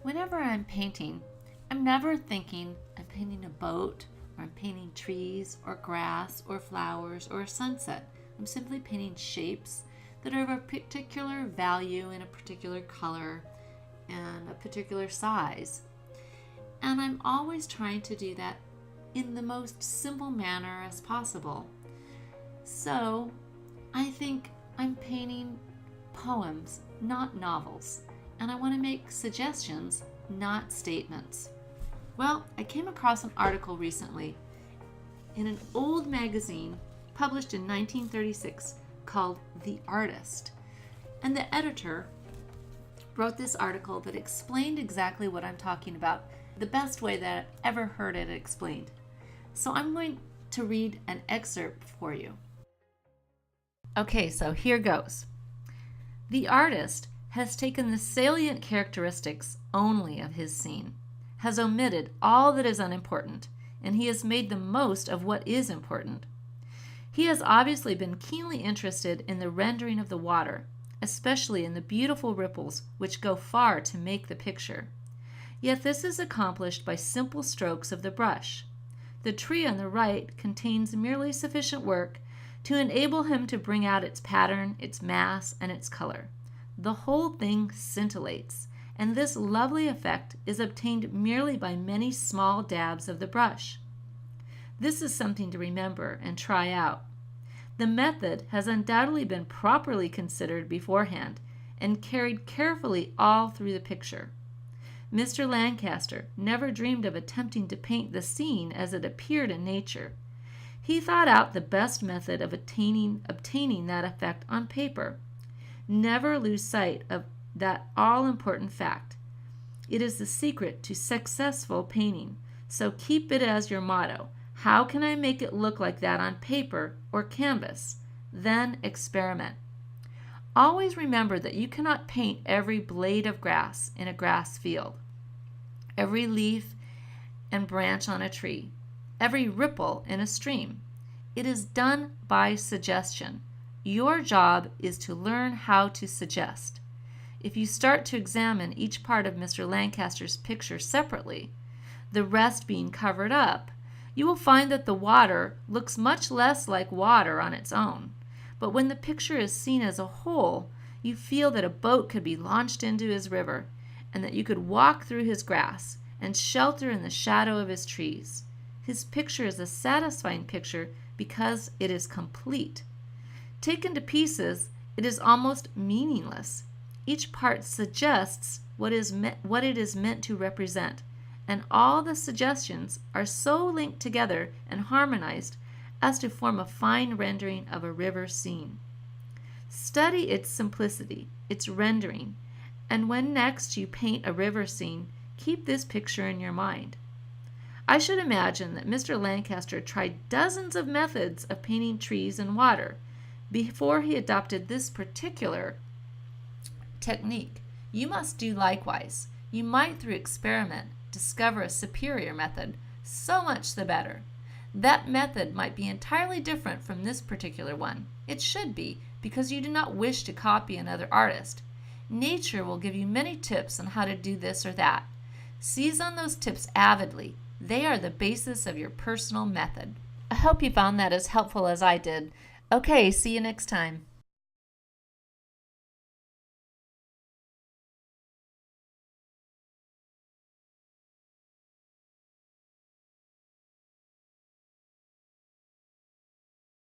Whenever I'm painting, I'm never thinking I'm painting a boat, or I'm painting trees, or grass, or flowers, or a sunset. I'm simply painting shapes that are of a particular value in a particular color and a particular size. And I'm always trying to do that in the most simple manner as possible. So I think I'm painting poems, not novels, and I want to make suggestions, not statements. Well, I came across an article recently in an old magazine published in 1936 called The Artist, and the editor wrote this article that explained exactly what I'm talking about, the best way that I've ever heard it explained. So I'm going to read an excerpt for you. Okay, so here goes. The artist has taken the salient characteristics only of his scene, has omitted all that is unimportant, and he has made the most of what is important. He has obviously been keenly interested in the rendering of the water, especially in the beautiful ripples which go far to make the picture. Yet this is accomplished by simple strokes of the brush. The tree on the right contains merely sufficient work to enable him to bring out its pattern, its mass, and its color. The whole thing scintillates, and this lovely effect is obtained merely by many small dabs of the brush. This is something to remember and try out. The method has undoubtedly been properly considered beforehand and carried carefully all through the picture. Mr. Lancaster never dreamed of attempting to paint the scene as it appeared in nature. He thought out the best method of obtaining that effect on paper. Never lose sight of that all-important fact. It is the secret to successful painting, so keep it as your motto. How can I make it look like that on paper or canvas? Then experiment. Always remember that you cannot paint every blade of grass in a grass field, every leaf and branch on a tree, every ripple in a stream. It is done by suggestion. Your job is to learn how to suggest. If you start to examine each part of Mr. Lancaster's picture separately, the rest being covered up, you will find that the water looks much less like water on its own. But when the picture is seen as a whole, you feel that a boat could be launched into his river, and that you could walk through his grass and shelter in the shadow of his trees. His picture is a satisfying picture because it is complete. Taken to pieces, it is almost meaningless. Each part suggests what it is meant to represent, and all the suggestions are so linked together and harmonized as to form a fine rendering of a river scene. Study its simplicity, its rendering, and when next you paint a river scene, keep this picture in your mind. I should imagine that Mr. Lancaster tried dozens of methods of painting trees and water before he adopted this particular technique. You must do likewise. You might, through experiment, discover a superior method. So much the better. That method might be entirely different from this particular one. It should be, because you do not wish to copy another artist. Nature will give you many tips on how to do this or that. Seize on those tips avidly. They are the basis of your personal method. I hope you found that as helpful as I did. Okay, see you next time.